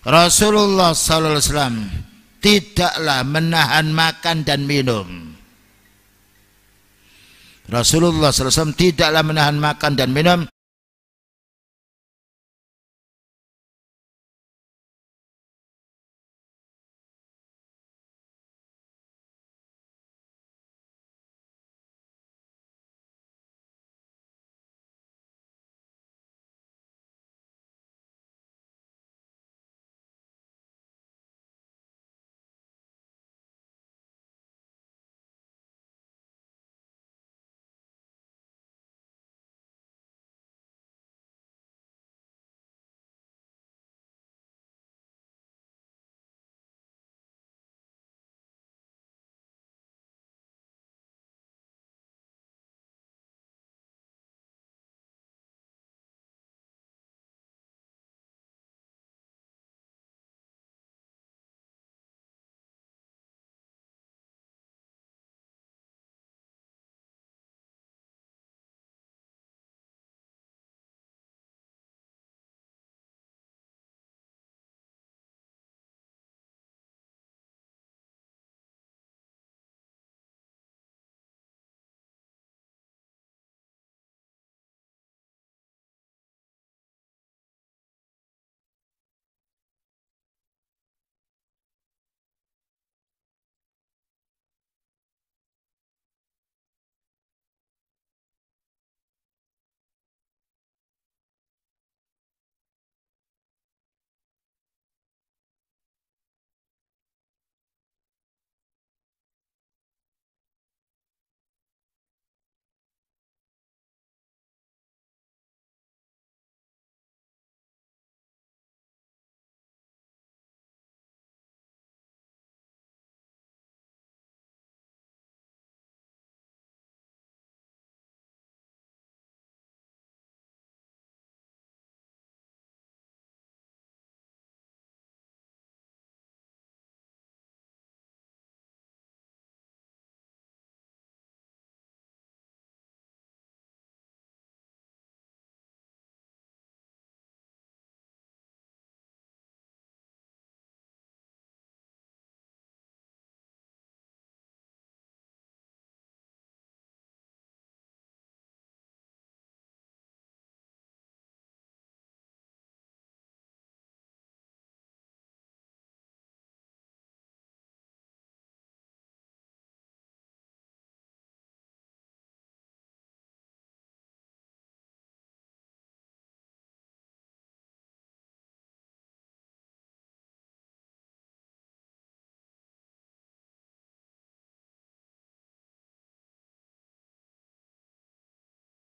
Rasulullah sallallahu alaihi wasallam tidaklah menahan makan dan minum. Rasulullah sallallahu alaihi wasallam tidaklah menahan makan dan minum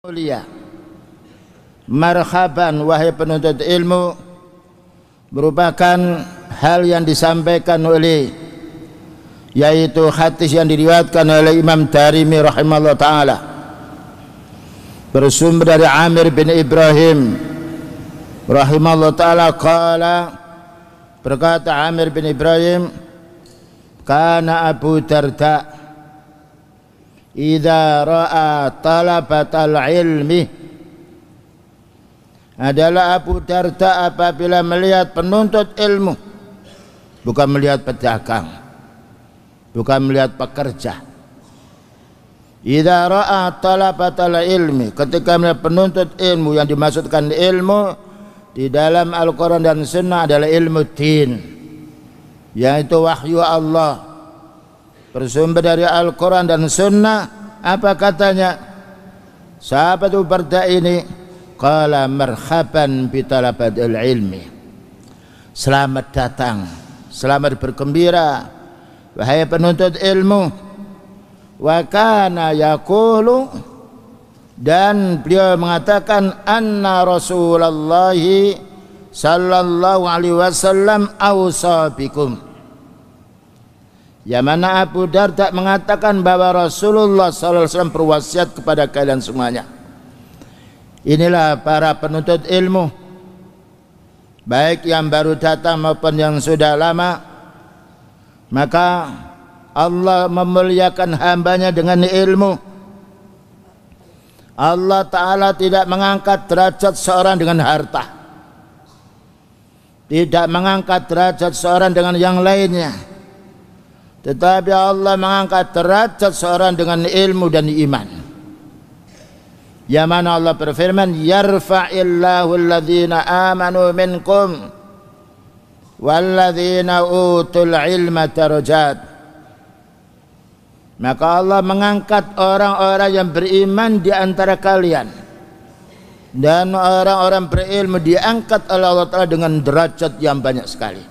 mulia. Marhaban wahai penuntut ilmu, merupakan hal yang disampaikan oleh, yaitu hadis yang diriwayatkan oleh Imam Darimi rahimahullah taala, bersumber dari Amir bin Ibrahim rahimahullah taala qala, berkata Amir bin Ibrahim, kana Abu Darda idza ra'a talabatal ilmi, adalah Abu Darda apabila melihat penuntut ilmu, bukan melihat pedagang, bukan melihat pekerja. Idza ra'a talabatal ilmi, ketika melihat penuntut ilmu, yang dimaksudkan ilmu di dalam Al-Quran dan Sunnah adalah ilmu din, yaitu wahyu Allah, bersumber dari Al-Quran dan Sunnah. Apa katanya sahabat Abu Darda ini? Qala marhaban bi talabatil ilmi, selamat datang, selamat bergembira wahai penuntut ilmu. Wa kana yaqulu, dan beliau mengatakan, anna Rasulullah sallallahu alaihi wasallam ausa bikum, yang mana Abu Darda mengatakan bahwa Rasulullah sallallahu alaihi wasallam berwasiat kepada kalian semuanya. Inilah para penuntut ilmu, baik yang baru datang maupun yang sudah lama, maka Allah memuliakan hambanya dengan ilmu. Allah Ta'ala tidak mengangkat derajat seorang dengan harta, tidak mengangkat derajat seorang dengan yang lainnya, tetapi Allah mengangkat derajat seorang dengan ilmu dan iman. Yang mana Allah berfirman, yarfa'illahu alladhina amanu minkum walladzina utul ilma darajat. Maka Allah mengangkat orang-orang yang beriman di antara kalian, dan orang-orang berilmu diangkat oleh Allah Ta'ala dengan derajat yang banyak sekali.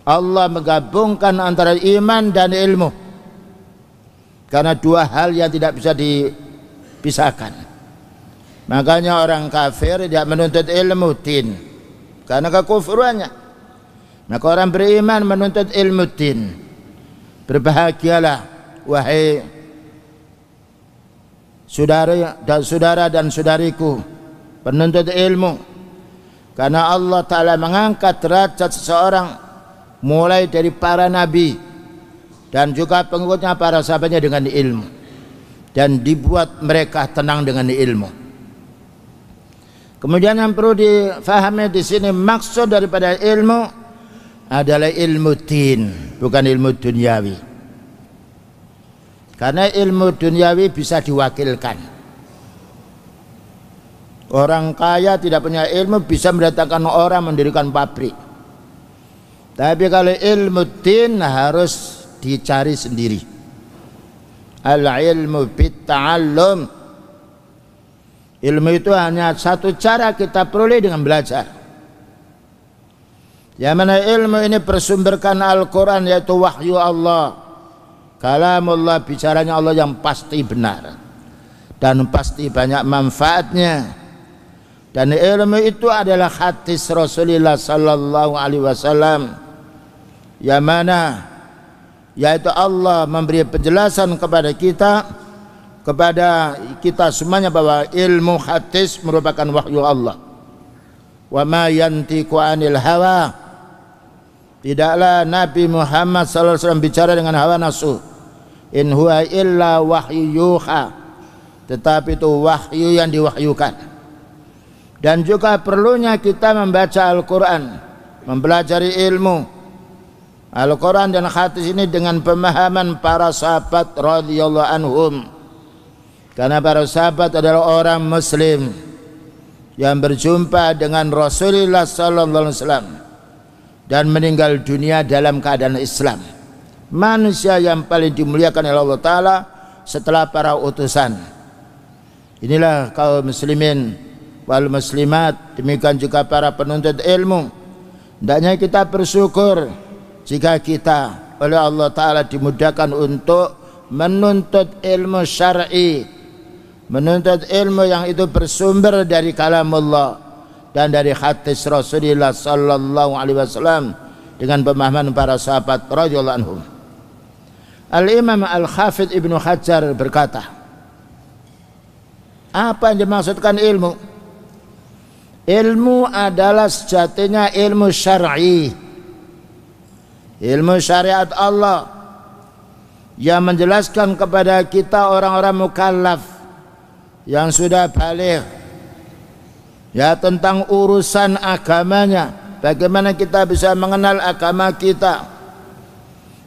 Allah menggabungkan antara iman dan ilmu, karena dua hal yang tidak bisa dipisahkan. Makanya orang kafir tidak menuntut ilmu din karena kekufurannya. Maka orang beriman menuntut ilmu din. Berbahagialah wahai saudara dan saudariku penuntut ilmu, karena Allah Ta'ala mengangkat derajat seseorang mulai dari para nabi dan juga pengikutnya, para sahabatnya, dengan ilmu, dan dibuat mereka tenang dengan ilmu. Kemudian yang perlu difahami di sini, maksud daripada ilmu adalah ilmu din, bukan ilmu duniawi. Karena ilmu duniawi bisa diwakilkan. Orang kaya tidak punya ilmu bisa mendatangkan orang mendirikan pabrik. Tapi kalau ilmu din harus dicari sendiri. Al-ilmu bit-ta'allum. Ilmu itu hanya satu cara kita peroleh, dengan belajar. Yang mana ilmu ini bersumberkan Al-Quran, yaitu wahyu Allah, kalamullah, bicaranya Allah yang pasti benar dan pasti banyak manfaatnya. Dan ilmu itu adalah hadis Rasulullah sallallahu alaihi wasallam, yang mana yaitu Allah memberi penjelasan kepada kita semuanya bahwa ilmu hadis merupakan wahyu Allah. Wa ma yantiqu 'anil hawa, tidaklah Nabi Muhammad sallallahu alaihi wasallam bicara dengan hawa nafsu. In huwa illa wahyu yuha, tetapi itu wahyu yang diwahyukan. Dan juga perlunya kita membaca Al-Quran, mempelajari ilmu Al-Quran dan hadis ini dengan pemahaman para sahabat radhiyallahu anhum. Karena para sahabat adalah orang muslim yang berjumpa dengan Rasulullah sallallahu alaihi wasallam dan meninggal dunia dalam keadaan Islam. Manusia yang paling dimuliakan oleh Allah Ta'ala setelah para utusan. Inilah kaum muslimin wal muslimat, demikian juga para penuntut ilmu. Hendaknya kita bersyukur jika kita oleh Allah Ta'ala dimudahkan untuk menuntut ilmu syar'i, menuntut ilmu yang itu bersumber dari kalamullah dan dari hadis Rasulullah sallallahu alaihi wasallam dengan pemahaman para sahabat radhiyallahu anhum. Al-Imam Al-Hafidh Ibnu Hajar berkata, apa yang dimaksudkan ilmu? Ilmu adalah sejatinya ilmu syar'i, ilmu syariat Allah yang menjelaskan kepada kita orang-orang mukallaf yang sudah baligh, ya, tentang urusan agamanya, bagaimana kita bisa mengenal agama kita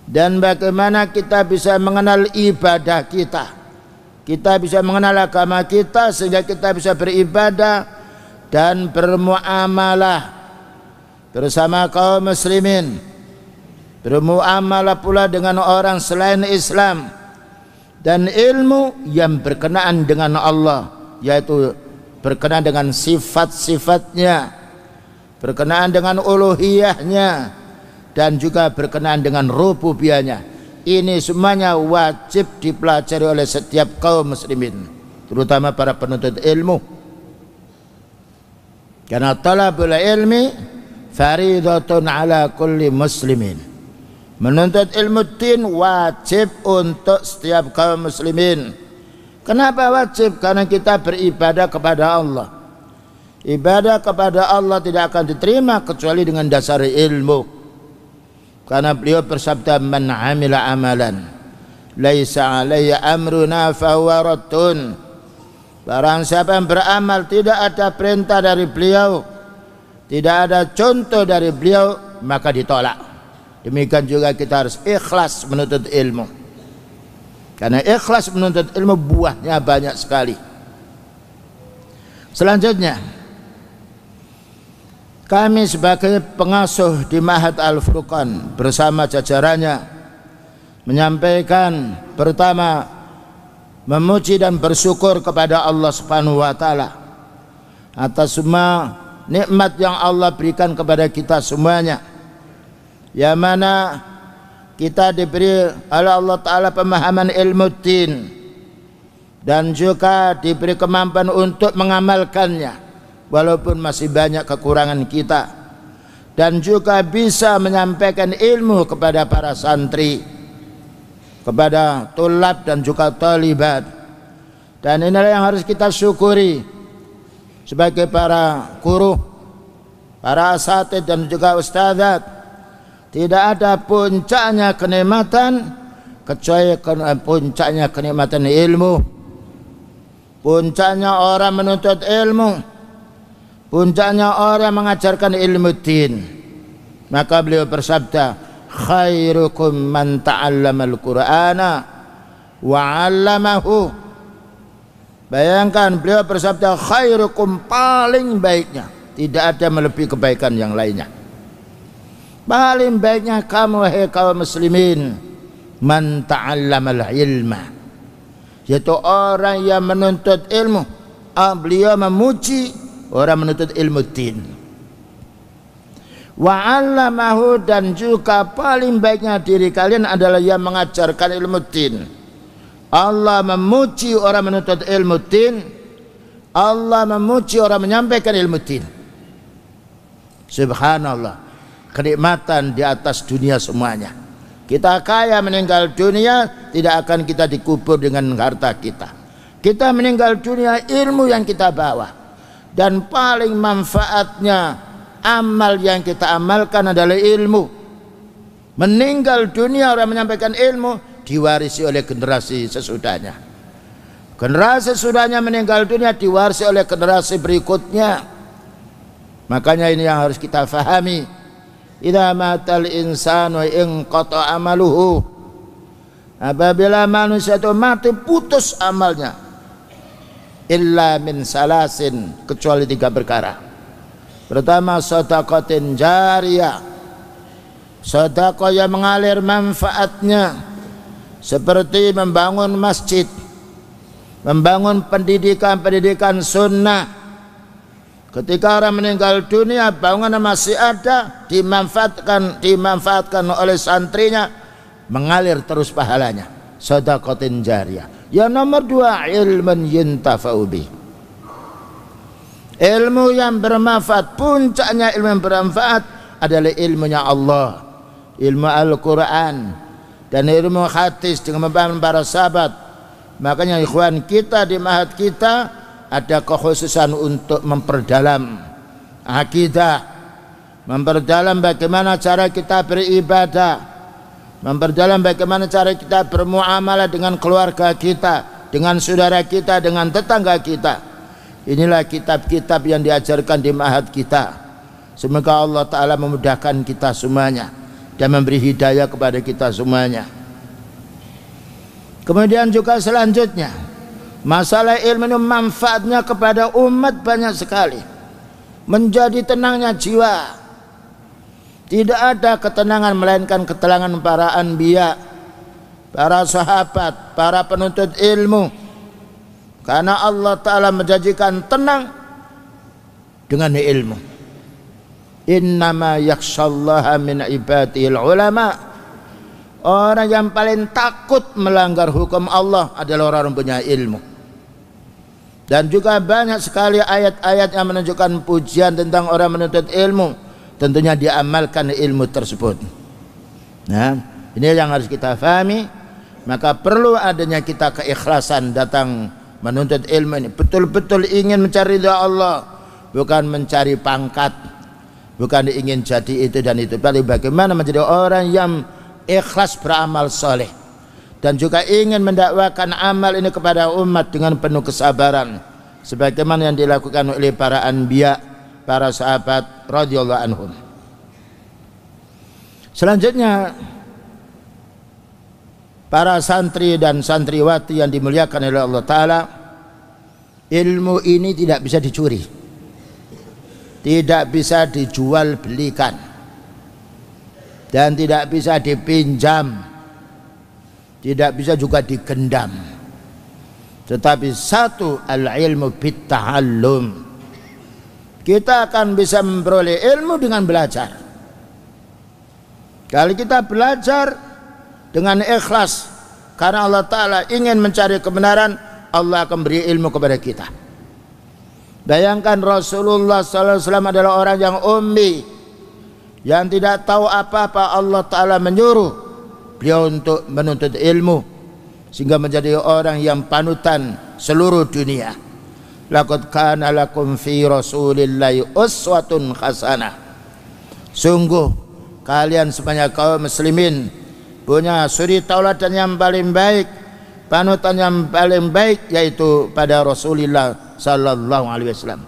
dan bagaimana kita bisa mengenal ibadah kita. Kita bisa mengenal agama kita sehingga kita bisa beribadah dan bermuamalah bersama kaum muslimin, bermuamalah pula dengan orang selain Islam. Dan ilmu yang berkenaan dengan Allah, yaitu berkenaan dengan sifat-sifatnya, berkenaan dengan uluhiyahnya, dan juga berkenaan dengan rububiyahnya. Ini semuanya wajib dipelajari oleh setiap kaum muslimin, terutama para penuntut ilmu. Karena talabul ilmi faridatun ala kulli muslimin. Menuntut ilmu din wajib untuk setiap kaum muslimin. Kenapa wajib? Karena kita beribadah kepada Allah. Ibadah kepada Allah tidak akan diterima kecuali dengan dasar ilmu. Karena beliau bersabda, man amila amalan laisa alaihi amruna fahuwa raddun. Barang siapa yang beramal tidak ada perintah dari beliau, tidak ada contoh dari beliau, maka ditolak. Demikian juga kita harus ikhlas menuntut ilmu, karena ikhlas menuntut ilmu buahnya banyak sekali. Selanjutnya, kami sebagai pengasuh di Ma'had Al-Furqan bersama jajarannya menyampaikan, pertama, memuji dan bersyukur kepada Allah Subhanahu wa taala atas semua nikmat yang Allah berikan kepada kita semuanya, yang mana kita diberi oleh Allah taala pemahaman ilmu din dan juga diberi kemampuan untuk mengamalkannya walaupun masih banyak kekurangan kita, dan juga bisa menyampaikan ilmu kepada para santri, kepada tulab dan juga talibat. Dan inilah yang harus kita syukuri sebagai para guru, para asatidz dan juga ustadzat. Tidak ada puncaknya kenikmatan kecuali puncaknya kenikmatan ilmu. Puncaknya orang menuntut ilmu, puncaknya orang mengajarkan ilmu din. Maka beliau bersabda, khairukum man ta'allamal Qur'ana wa 'allamahu. Bayangkan, beliau bersabda khairukum, paling baiknya, tidak ada melebihi kebaikan yang lainnya. Paling baiknya kamu, wahai kaum muslimin, man ta'allamal ilma, yaitu orang yang menuntut ilmu. Beliau memuji orang menuntut ilmu din. Wa 'allamahu, dan juga paling baiknya diri kalian adalah yang mengajarkan ilmu din. Allah memuji orang menuntut ilmu din, Allah memuji orang menyampaikan ilmu din. Subhanallah, kenikmatan di atas dunia semuanya. Kita kaya meninggal dunia, tidak akan kita dikubur dengan harta kita. Kita meninggal dunia, ilmu yang kita bawa. Dan paling manfaatnya amal yang kita amalkan adalah ilmu. Meninggal dunia orang menyampaikan ilmu, diwarisi oleh generasi sesudahnya. Generasi sesudahnya meninggal dunia, diwarisi oleh generasi berikutnya. Makanya ini yang harus kita fahami. Idza matal insanu inqata amaluhu, apabila manusia itu mati, putus amalnya, illa min salasin, kecuali 3 perkara. Pertama, shadaqatin jariyah, sedekah yang mengalir manfaatnya, seperti membangun masjid, membangun pendidikan sunnah. Ketika orang meninggal dunia, bangunan masih ada, dimanfaatkan oleh santrinya, mengalir terus pahalanya. Shadaqatin jariyah. Yang nomor 2, ilmun yuntafa'u bih, ilmu yang bermanfaat. Puncaknya ilmu yang bermanfaat adalah ilmunya Allah, ilmu Al-Quran dan ilmu hadis dengan pemahaman para sahabat. Makanya ikhwan kita di Ma'had kita ada kekhususan untuk memperdalam akidah, memperdalam bagaimana cara kita beribadah, memperdalam bagaimana cara kita bermuamalah dengan keluarga kita, dengan saudara kita, dengan tetangga kita. Inilah kitab-kitab yang diajarkan di Ma'had kita. Semoga Allah Ta'ala memudahkan kita semuanya dan memberi hidayah kepada kita semuanya. Kemudian juga selanjutnya, masalah ilmu ini manfaatnya kepada umat banyak sekali. Menjadi tenangnya jiwa. Tidak ada ketenangan melainkan ketenangan para anbiya, para sahabat, para penuntut ilmu. Karena Allah Ta'ala menjanjikan tenang dengan ilmu. Innama yakhshallaha min ibadihil ulama. Orang yang paling takut melanggar hukum Allah adalah orang yang punya ilmu. Dan juga banyak sekali ayat-ayat yang menunjukkan pujian tentang orang menuntut ilmu. Tentunya diamalkan ilmu tersebut. Nah, ini yang harus kita fahami. Maka perlu adanya kita keikhlasan datang menuntut ilmu ini. Betul-betul ingin mencari ridha Allah, bukan mencari pangkat, bukan ingin jadi itu dan itu. Tapi bagaimana menjadi orang yang ikhlas beramal soleh, dan juga ingin mendakwakan amal ini kepada umat dengan penuh kesabaran, sebagaimana yang dilakukan oleh para anbiya, para sahabat radhiyallahu anhum. Selanjutnya, para santri dan santriwati yang dimuliakan oleh Allah Ta'ala, ilmu ini tidak bisa dicuri, tidak bisa dijual belikan, dan tidak bisa dipinjam, tidak bisa juga digendam. Tetapi satu, al-ilmu bit-ta'allum. Kita akan bisa memperoleh ilmu dengan belajar. Kalau kita belajar dengan ikhlas karena Allah Ta'ala ingin mencari kebenaran, Allah akan beri ilmu kepada kita. Bayangkan Rasulullah SAW adalah orang yang ummi, yang tidak tahu apa-apa. Allah Ta'ala menyuruh beliau untuk menuntut ilmu sehingga menjadi orang yang panutan seluruh dunia. Laqad kana lakum fi Rasulillahi uswatun hasanah. Sungguh kalian sebanyak kaum muslimin punya suri tauladan yang paling baik, panutan yang paling baik, yaitu pada Rasulullah sallallahu alaihi wasallam.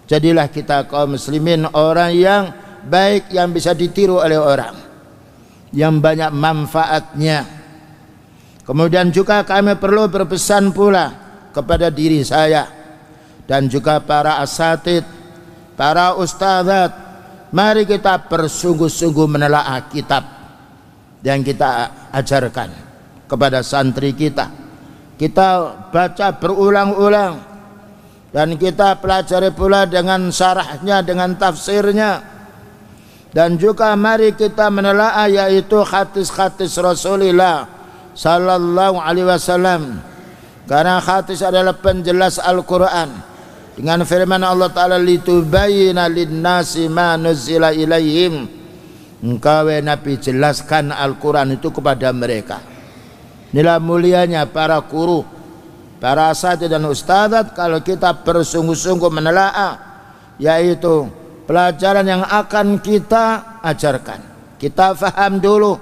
Jadilah kita kaum muslimin orang yang baik, yang bisa ditiru oleh orang, yang banyak manfaatnya. Kemudian juga kami perlu berpesan pula kepada diri saya dan juga para asatid, para ustadzat, mari kita bersungguh-sungguh menelaah kitab yang kita ajarkan kepada santri kita. Kita baca berulang-ulang dan kita pelajari pula dengan syarahnya, dengan tafsirnya. Dan juga mari kita menelaah yaitu hadis-hadis Rasulullah sallallahu alaihi wasallam, karena hadis adalah penjelas Al-Quran. Dengan firman Allah Ta'ala, litubayyina linnasi ma nuzila ilaihim. Engkau Nabi jelaskan Al-Quran itu kepada mereka. Inilah mulianya para guru, para asatidz dan ustadzat kalau kita bersungguh-sungguh menelaah yaitu pelajaran yang akan kita ajarkan. Kita faham dulu,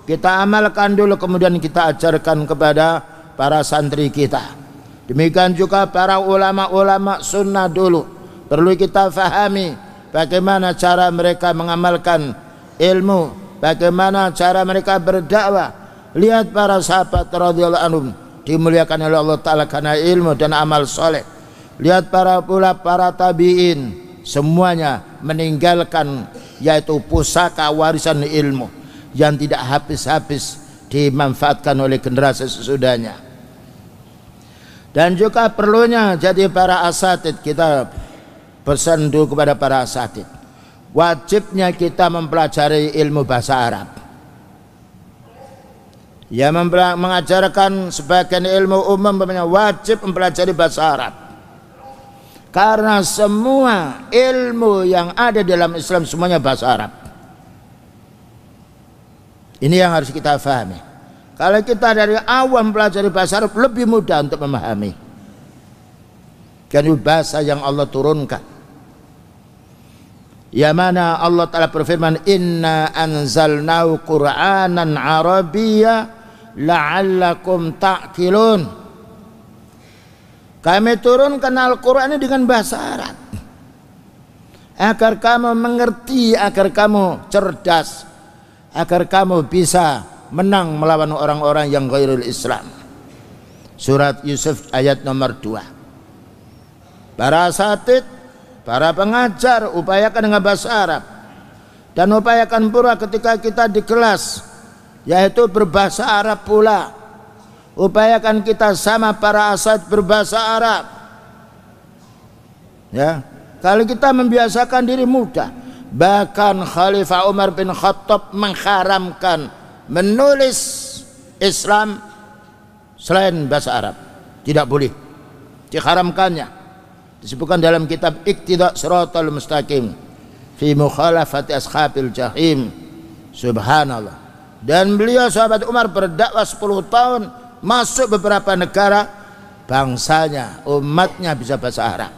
kita amalkan dulu, kemudian kita ajarkan kepada para santri kita. Demikian juga para ulama-ulama sunnah dulu perlu kita fahami bagaimana cara mereka mengamalkan ilmu, bagaimana cara mereka berdakwah. Lihat para sahabat radhiyallahu anhum dimuliakan oleh Allah Ta'ala karena ilmu dan amal soleh. Lihat para tabi'in, semuanya meninggalkan yaitu pusaka warisan ilmu yang tidak habis-habis dimanfaatkan oleh generasi sesudahnya. Dan juga perlunya jadi para asatidz, kita pesan dulu kepada para asatidz, wajibnya kita mempelajari ilmu bahasa Arab. Ya, mengajarkan sebagian ilmu umum wajib mempelajari bahasa Arab, karena semua ilmu yang ada dalam Islam semuanya bahasa Arab. Ini yang harus kita fahami. Kalau kita dari awam pelajari bahasa Arab lebih mudah untuk memahami, karena bahasa yang Allah turunkan. Ya mana Allah Ta'ala berfirman, inna anzalnahu qur'anan arabiyya la'allakum ta'qilun. Kami turunkan Al-Quran ini dengan bahasa Arab agar kamu mengerti, agar kamu cerdas, agar kamu bisa menang melawan orang-orang yang ghairul Islam. Surat Yusuf ayat nomor 2. Para asatidz, para pengajar, upayakan dengan bahasa Arab, dan upayakan pula ketika kita di kelas yaitu berbahasa Arab pula. Upayakan kita sama para asatidz berbahasa Arab. Ya, kalau kita membiasakan diri mudah. Bahkan Khalifah Umar bin Khattab mengharamkan menulis Islam selain bahasa Arab. Tidak boleh, diharamkannya. Disebutkan dalam kitab Iqtida' Shiratal Mustaqim fi mukhalafati ashabil jahim. Subhanallah. Dan beliau sahabat Umar berdakwah 10 tahun, masuk beberapa negara, bangsanya, umatnya bisa bahasa Arab.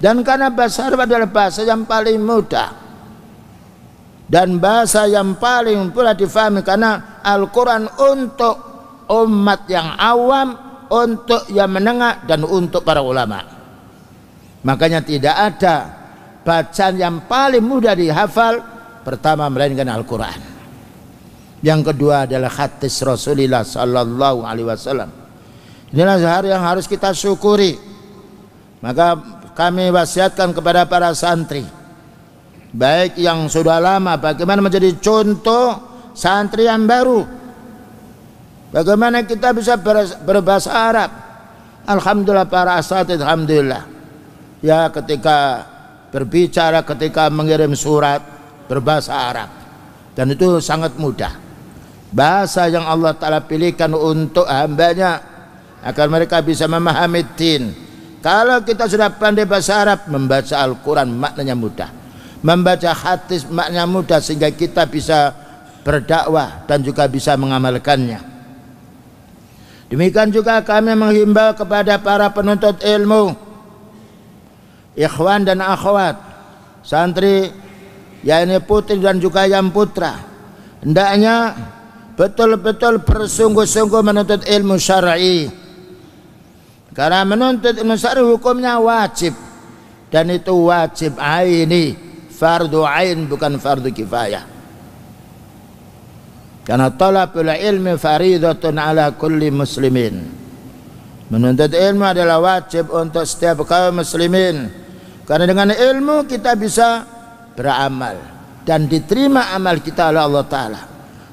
Dan karena bahasa Arab adalah bahasa yang paling mudah dan bahasa yang paling pula difahami, karena Al-Quran untuk umat yang awam, untuk yang menengah, dan untuk para ulama. Makanya tidak ada bacaan yang paling mudah dihafal, pertama melainkan Al-Quran. Yang kedua adalah hadis Rasulullah sallallahu alaihi wasallam. Inilah hal yang harus kita syukuri. Maka kami wasiatkan kepada para santri, baik yang sudah lama, bagaimana menjadi contoh santri yang baru. Bagaimana kita bisa berbahasa Arab. Alhamdulillah para asatidz, alhamdulillah. Ya, ketika berbicara, ketika mengirim surat berbahasa Arab, dan itu sangat mudah. Bahasa yang Allah Ta'ala pilihkan untuk hambanya agar mereka bisa memahami din. Kalau kita sudah pandai bahasa Arab, membaca Al-Quran maknanya mudah, membaca hadis maknanya mudah, sehingga kita bisa berdakwah dan juga bisa mengamalkannya. Demikian juga kami menghimbau kepada para penuntut ilmu, ikhwan dan akhwat, santri, yakni putri dan juga yang putra, hendaknya betul-betul bersungguh-sungguh menuntut ilmu syar'i. Karena menuntut ilmu syar'i hukumnya wajib, dan itu wajib aini, fardu ain, bukan fardu kifayah. Karena talabul ilmi faridatun ala kulli muslimin. Menuntut ilmu adalah wajib untuk setiap kaum muslimin. Karena dengan ilmu kita bisa beramal dan diterima amal kita oleh Allah Ta'ala.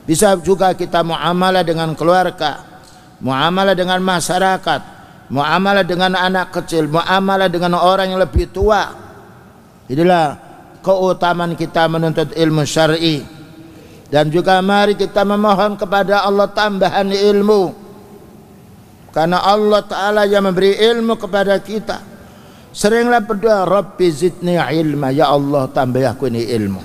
Bisa juga kita muamalah dengan keluarga, muamalah dengan masyarakat, muamalah dengan anak kecil, muamalah dengan orang yang lebih tua. Inilah keutamaan kita menuntut ilmu syar'i. Dan juga mari kita memohon kepada Allah tambahan ilmu, karena Allah Ta'ala yang memberi ilmu kepada kita. Seringlah berdoa, Rabbi zidni ilma, ya Allah tambah aku ini ilmu.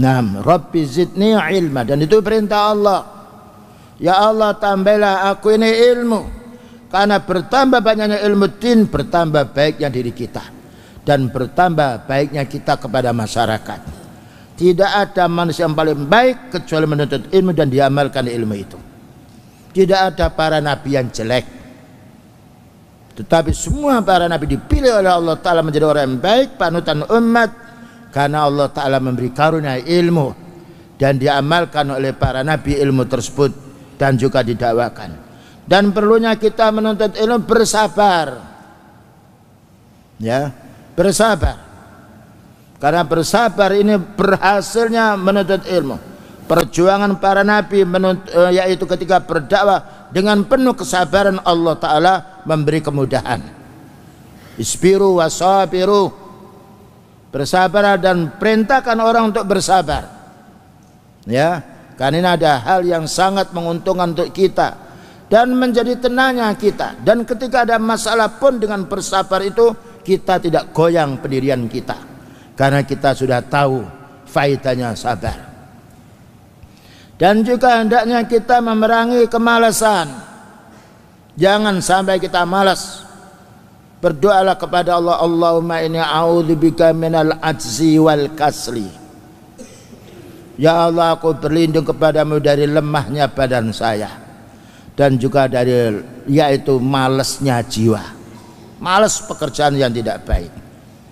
Naam, Rabbi zidni ilma, dan itu perintah Allah. Ya Allah tambahlah aku ini ilmu, karena bertambah banyaknya ilmu din, bertambah baiknya diri kita, dan bertambah baiknya kita kepada masyarakat. Tidak ada manusia yang paling baik kecuali menuntut ilmu dan diamalkan ilmu itu. Tidak ada para nabi yang jelek, tetapi semua para nabi dipilih oleh Allah Ta'ala menjadi orang yang baik, panutan umat, karena Allah Ta'ala memberi karunia ilmu dan diamalkan oleh para nabi ilmu tersebut dan juga didakwakan. Dan perlunya kita menuntut ilmu bersabar, ya, bersabar. Karena bersabar ini berhasilnya menuntut ilmu. Perjuangan para nabi yaitu ketika berdakwah dengan penuh kesabaran, Allah Ta'ala memberi kemudahan. Isbiru wasabiru, bersabar dan perintahkan orang untuk bersabar. Ya, karena ini ada hal yang sangat menguntungkan untuk kita dan menjadi tenangnya kita. Dan ketika ada masalah pun dengan bersabar itu kita tidak goyang pendirian kita, karena kita sudah tahu faedahnya sabar. Dan juga hendaknya kita memerangi kemalasan. Jangan sampai kita malas. Berdoalah kepada Allah, Allahumma inni a'udzubika minal ajzi wal kasli. Ya Allah, aku berlindung kepadamu dari lemahnya badan saya, dan juga dari yaitu malasnya jiwa. Malas pekerjaan yang tidak baik.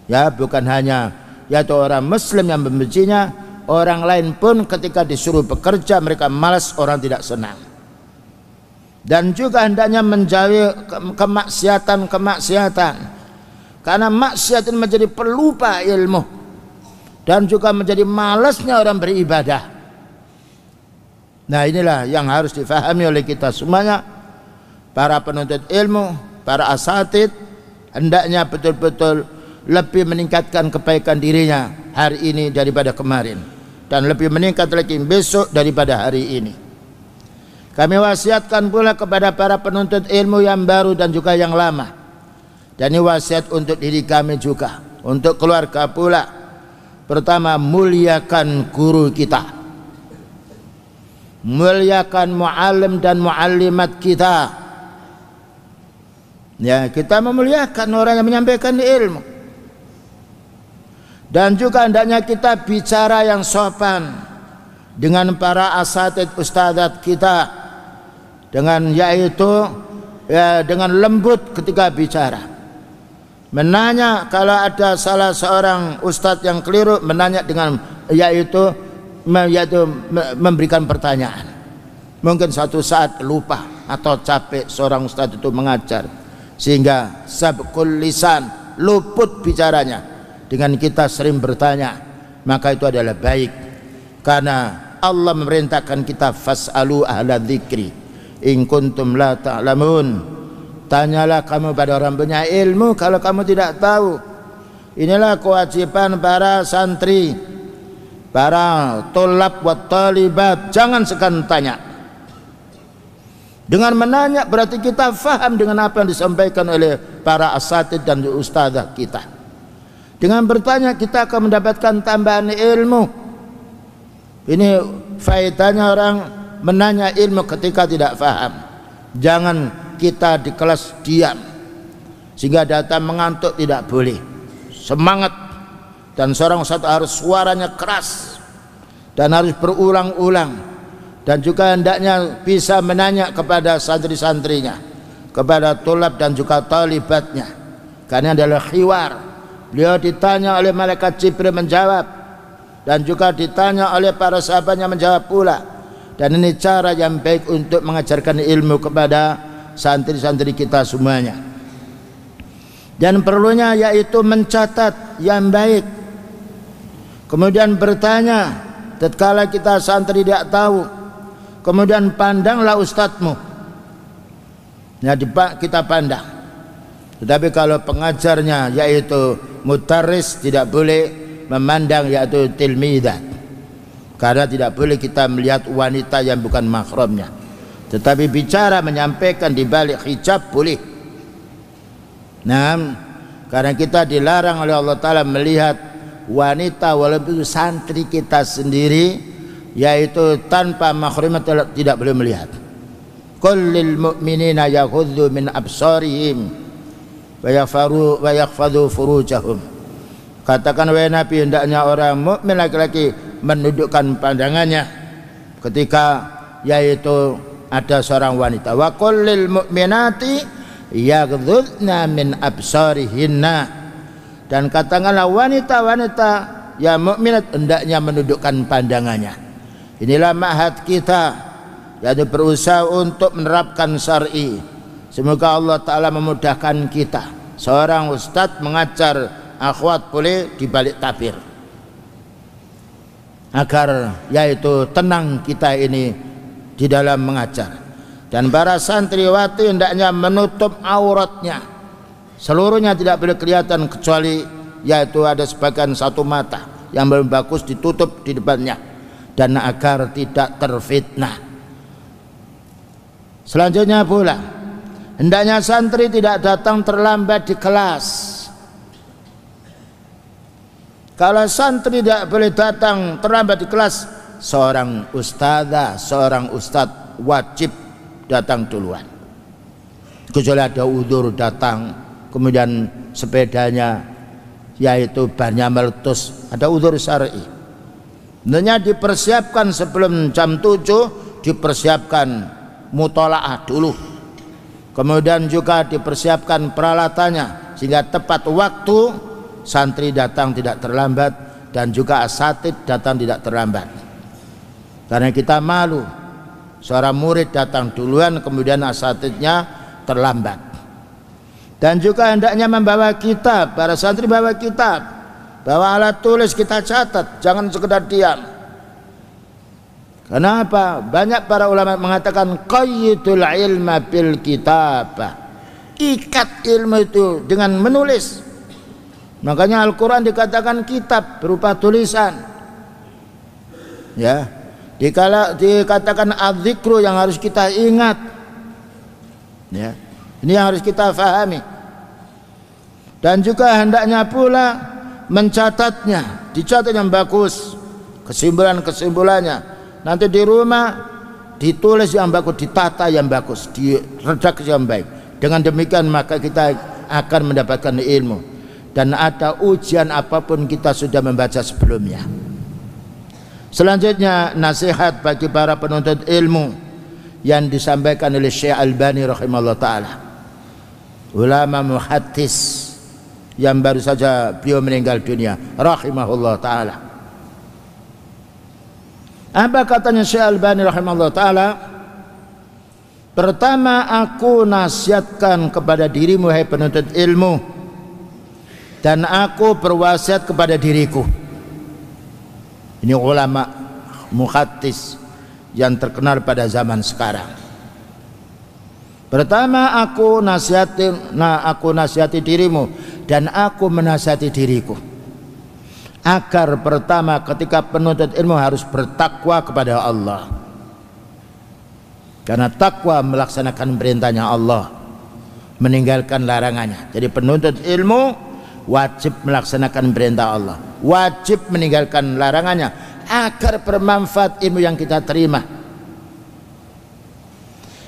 Ya, bukan hanya yaitu orang muslim yang membencinya, orang lain pun ketika disuruh bekerja mereka malas, orang tidak senang. Dan juga hendaknya menjauhi kemaksiatan, karena maksiat ini menjadi pelupa ilmu dan juga menjadi malasnya orang beribadah. Nah, inilah yang harus difahami oleh kita semuanya, para penuntut ilmu, para asatidz, hendaknya betul-betul lebih meningkatkan kebaikan dirinya hari ini daripada kemarin, dan lebih meningkat lagi besok daripada hari ini. Kami wasiatkan pula kepada para penuntut ilmu yang baru dan juga yang lama, dan ini wasiat untuk diri kami juga, untuk keluarga pula. Pertama, muliakan guru kita, muliakan muallim dan muallimat kita. Ya, kita memuliakan orang yang menyampaikan ilmu. Dan juga hendaknya kita bicara yang sopan dengan para asatidz ustadzat kita, dengan yaitu ya, dengan lembut ketika bicara. Menanya kalau ada salah seorang ustadz yang keliru, menanya dengan yaitu memberikan pertanyaan. Mungkin suatu saat lupa atau capek seorang ustadz itu mengajar, sehingga sabqul lisan, luput bicaranya. Dengan kita sering bertanya, maka itu adalah baik, karena Allah memerintahkan kita fas'alu ahla dzikri in kuntum la ta'lamun. Tanyalah kamu pada orang punya ilmu kalau kamu tidak tahu. Inilah kewajiban para santri, para tulab wa talibat. Jangan segan tanya. Dengan menanya berarti kita faham dengan apa yang disampaikan oleh para asatid dan ustadzah kita. Dengan bertanya kita akan mendapatkan tambahan ilmu. Ini faedahnya orang menanya ilmu ketika tidak faham. Jangan kita di kelas diam sehingga datang mengantuk, tidak boleh. Semangat, dan seorang ustadz harus suaranya keras dan harus berulang-ulang, dan juga hendaknya bisa menanya kepada santri-santrinya, kepada tulab dan juga talibatnya, karena adalah khiwar. Beliau ditanya oleh malaikat Jibril menjawab, dan juga ditanya oleh para sahabatnya menjawab pula. Dan ini cara yang baik untuk mengajarkan ilmu kepada santri-santri kita semuanya. Dan perlunya yaitu mencatat yang baik, kemudian bertanya tatkala kita santri tidak tahu, kemudian pandanglah ustadzmu. Nah, kita pandang. Tetapi kalau pengajarnya yaitu mutarris, tidak boleh memandang yaitu tilmidah, karena tidak boleh kita melihat wanita yang bukan mahramnya. Tetapi bicara menyampaikan di balik hijab boleh. Nah, karena kita dilarang oleh Allah Ta'ala melihat wanita walaupun santri kita sendiri, yaitu tanpa mahram tidak boleh melihat. Qul lil mu'minina yaghuddu min absarihim wa yakhfadhu furujahum. Katakan wahai Nabi, hendaknya orang mukmin laki-laki menundukkan pandangannya ketika yaitu ada seorang wanita. Wa qul lil mu'minati yaghdudna min absarihinna, dan katakanlah wanita-wanita yang mukminat hendaknya menundukkan pandangannya. Inilah ma'had kita, yaitu berusaha untuk menerapkan syar'i. Semoga Allah Ta'ala memudahkan kita. Seorang ustadz mengajar akhwat boleh dibalik tabir, agar yaitu tenang kita ini di dalam mengajar. Dan para santriwati hendaknya menutup auratnya, seluruhnya tidak boleh kelihatan kecuali yaitu ada sebagian satu mata yang belum bagus ditutup di depannya, dan agar tidak terfitnah. Selanjutnya pula hendaknya santri tidak datang terlambat di kelas. Kalau santri tidak boleh datang terlambat di kelas, seorang ustadzah, seorang ustadz wajib datang duluan. Kecuali ada udzur datang, kemudian sepedanya yaitu bannya meletus, ada udzur syar'i. Hendaknya dipersiapkan sebelum jam 7, dipersiapkan mutolaah dulu. Kemudian juga dipersiapkan peralatannya sehingga tepat waktu santri datang tidak terlambat, dan juga asatid datang tidak terlambat. Karena kita malu seorang murid datang duluan kemudian asatidnya terlambat. Dan juga hendaknya membawa kitab, para santri bawa kitab, bawa alat tulis, kita catat, jangan sekedar diam. Kenapa? Banyak para ulama mengatakan qayyidul ilma bil kitabah, ikat ilmu itu dengan menulis. Makanya Al-Quran dikatakan kitab berupa tulisan, ya. Dikatakan adzikru yang harus kita ingat, ya. Ini yang harus kita fahami. Dan juga hendaknya pula mencatatnya, dicatat yang bagus, kesimpulan-kesimpulannya. Nanti di rumah ditulis yang bagus, ditata yang bagus, diredaksi yang baik. Dengan demikian maka kita akan mendapatkan ilmu. Dan ada ujian apapun kita sudah membaca sebelumnya. Selanjutnya nasihat bagi para penuntut ilmu yang disampaikan oleh Syekh Albani rahimahullah ta'ala, ulama muhaddis yang baru saja beliau meninggal dunia rahimahullah taala. Apa katanya Syekh Albani rahimahullah taala? Pertama, aku nasihatkan kepada dirimu hai penuntut ilmu, dan aku berwasiat kepada diriku. Ini ulama muhaddits yang terkenal pada zaman sekarang. Pertama, aku nasihati dirimu dan aku menasihati diriku, agar pertama ketika penuntut ilmu harus bertakwa kepada Allah, karena takwa melaksanakan perintahnya Allah, meninggalkan larangannya. Jadi penuntut ilmu wajib melaksanakan perintah Allah, wajib meninggalkan larangannya, agar bermanfaat ilmu yang kita terima.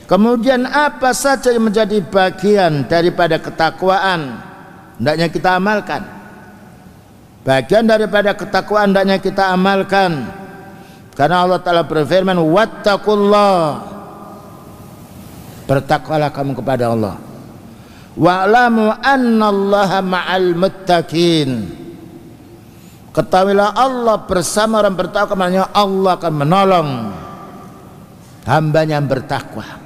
Kemudian apa saja yang menjadi bagian daripada ketakwaan hendaknya kita amalkan. Bagian daripada ketakwaan hendaknya kita amalkan, karena Allah Ta'ala berfirman, wattaqullah, bertakwalah kamu kepada Allah, wa'lamu annallaha ma'al muttaqin, ketahuilah Allah bersama orang bertakwa, maknanya Allah akan menolong hambanya yang bertakwa.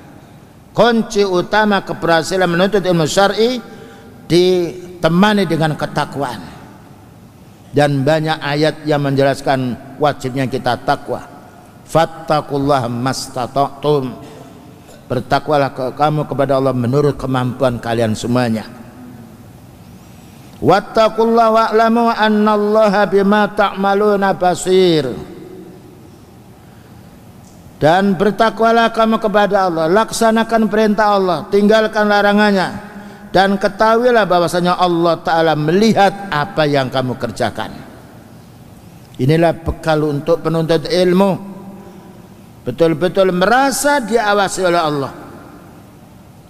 Kunci utama keberhasilan menuntut ilmu syar'i ditemani dengan ketakwaan, dan banyak ayat yang menjelaskan wajibnya kita takwa. Fattaqullaha mastata'tum, bertakwalah kamu kepada Allah menurut kemampuan kalian semuanya. Wattaqullaha wa'lamu annallaha bima ta'maluna basir, dan bertakwalah kamu kepada Allah, laksanakan perintah Allah, tinggalkan larangannya, dan ketahuilah bahwasanya Allah Ta'ala melihat apa yang kamu kerjakan. Inilah bekal untuk penuntut ilmu, betul-betul merasa diawasi oleh Allah.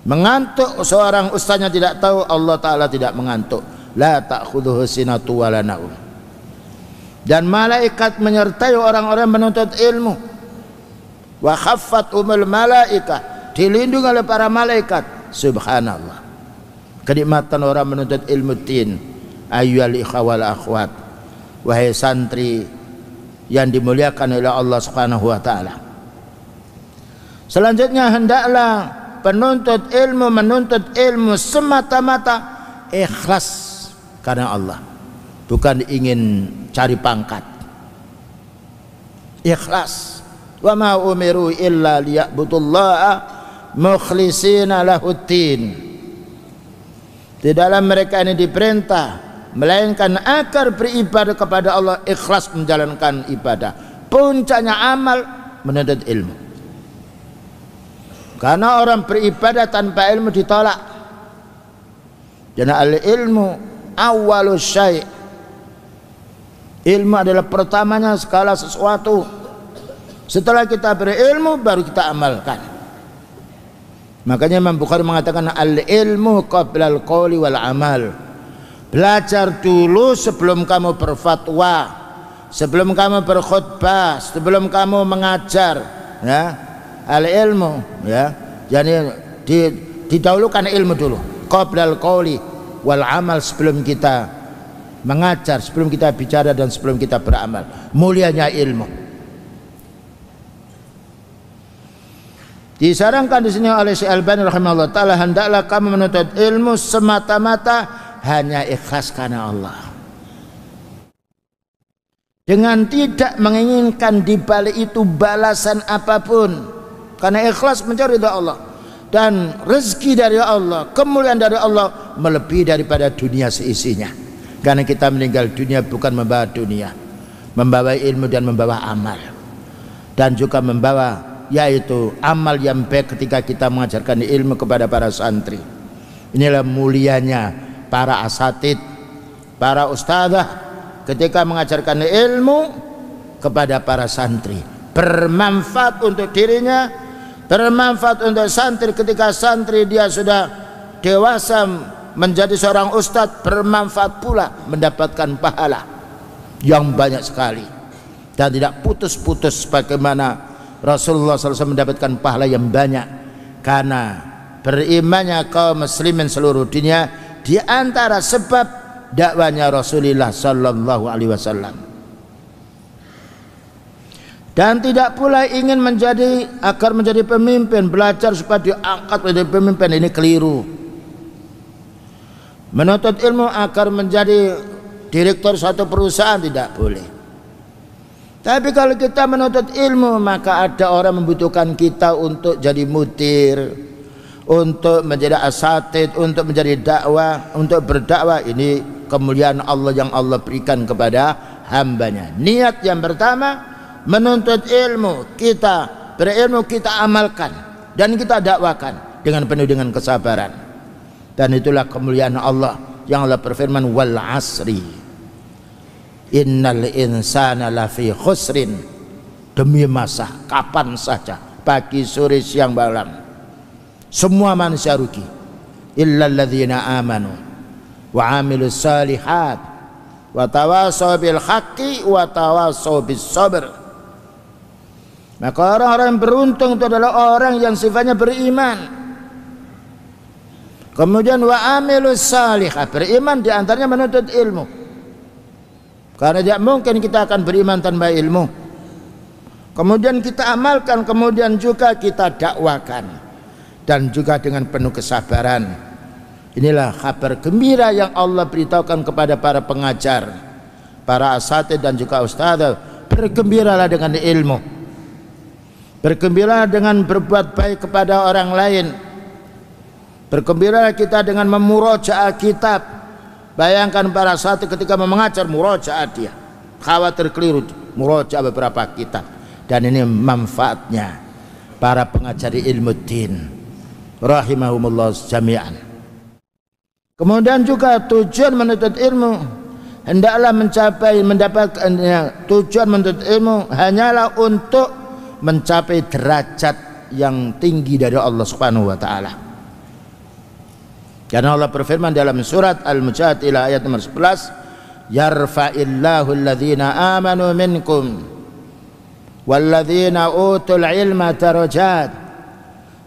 Mengantuk seorang ustaznya tidak tahu, Allah Ta'ala tidak mengantuk. La ta'khudhuhu sinatu wala naum. Dan malaikat menyertai orang-orang menuntut ilmu. Wa khaffat umul malaika, dilindungi oleh para malaikat. Subhanallah, kenikmatan orang menuntut ilmu din. Ayyuhal ikhwal akhwat, wahai santri yang dimuliakan oleh Allah Subhanahu wa taala. Selanjutnya, hendaklah penuntut ilmu menuntut ilmu semata-mata ikhlas karena Allah, bukan ingin cari pangkat. Ikhlas. Wa ma umiru illa liya'budullaha mukhlishina lahuddin. Tidaklah mereka ini diperintah melainkan agar beribadah kepada Allah, ikhlas menjalankan ibadah. Puncaknya amal menuntut ilmu, karena orang beribadah tanpa ilmu ditolak. Karena al-ilmu awwalus syai', ilmu adalah pertamanya segala sesuatu. Setelah kita berilmu baru kita amalkan. Makanya Imam Bukhari mengatakan al-ilmu qabla al-qawli wal amal. Belajar dulu sebelum kamu berfatwa, sebelum kamu berkhutbah, sebelum kamu mengajar, ya. Al-ilmu, ya. Jadi didahulukan ilmu dulu. Qabla al-qawli wal amal, sebelum kita mengajar, sebelum kita bicara, dan sebelum kita beramal. Mulianya ilmu. Disarankan di sini oleh Syekh Albani rahimahullah taala, hendaklah kamu menuntut ilmu semata-mata hanya ikhlas karena Allah, dengan tidak menginginkan di balik itu balasan apapun, karena ikhlas mencari ridha Allah, dan rezeki dari Allah, kemuliaan dari Allah melebihi daripada dunia seisinya. Karena kita meninggal dunia bukan membawa dunia, membawa ilmu dan membawa amal, dan juga membawa yaitu amal yang baik ketika kita mengajarkan ilmu kepada para santri. Inilah mulianya para asatid, para ustadzah ketika mengajarkan ilmu kepada para santri, bermanfaat untuk dirinya, bermanfaat untuk santri. Ketika santri dia sudah dewasa menjadi seorang ustadz, bermanfaat pula, mendapatkan pahala yang banyak sekali dan tidak putus-putus, bagaimana Rasulullah SAW mendapatkan pahala yang banyak karena berimannya kaum muslimin seluruh dunia. Di antara sebab dakwanya Rasulullah sallallahu alaihi wasallam. Dan tidak pula ingin agar menjadi pemimpin, belajar supaya diangkat menjadi pemimpin, ini keliru. Menuntut ilmu agar menjadi direktur suatu perusahaan tidak boleh. Tapi kalau kita menuntut ilmu, maka ada orang membutuhkan kita untuk jadi mudir, untuk menjadi asatid, untuk menjadi dakwah, untuk berdakwah. Ini kemuliaan Allah yang Allah berikan kepada hambanya. Niat yang pertama, menuntut ilmu, kita berilmu, kita amalkan dan kita dakwakan dengan penuh dengan kesabaran. Dan itulah kemuliaan Allah yang Allah berfirman, wal asri innal insana lafi khusrin, demi masa kapan saja, pagi sore siang malam, semua manusia rugi, illal ladzina amanu wa amilus salihat wa tawasaw bil haqqi wa tawasaw bis sabr. Maka orang-orang yang beruntung itu adalah orang yang sifatnya beriman, kemudian wa amilus salihah, beriman diantaranya menuntut ilmu, karena tidak mungkin kita akan beriman tanpa ilmu. Kemudian kita amalkan, kemudian juga kita dakwakan, dan juga dengan penuh kesabaran. Inilah kabar gembira yang Allah beritahukan kepada para pengajar, para asatid dan juga ustadz. Bergembiralah dengan ilmu, bergembira dengan berbuat baik kepada orang lain, bergembira kita dengan memurojaah kitab. Bayangkan para asatid ketika mengajar, murojaah dia, khawatir keliru, murojaah beberapa kitab. Dan ini manfaatnya para pengajar ilmu din rahimahumullah jami'an. Kemudian juga tujuan menuntut ilmu, hendaklah mendapatkan tujuan menuntut ilmu hanyalah untuk mencapai derajat yang tinggi dari Allah Subhanahu wa taala. Karena Allah berfirman dalam surat Al-Mujadilah ayat nomor 11, yarfa'illahu alladhina amanu minkum walladzina utul ilma darajat.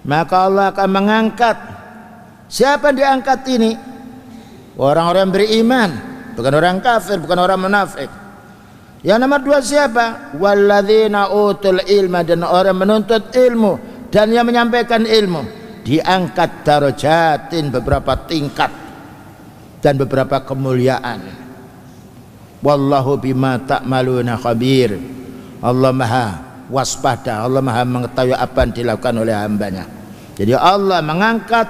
Maka Allah akan mengangkat. Siapa yang diangkat ini? Orang-orang beriman, bukan orang kafir, bukan orang munafik. Yang nomor dua siapa? Walladzina utul ilma, dan orang menuntut ilmu dan yang menyampaikan ilmu, diangkat darajatin, beberapa tingkat dan beberapa kemuliaan. Wallahu bima ta'maluna khabir. Allah maha waspada, Allah maha mengetahui apa yang dilakukan oleh hambanya. Jadi Allah mengangkat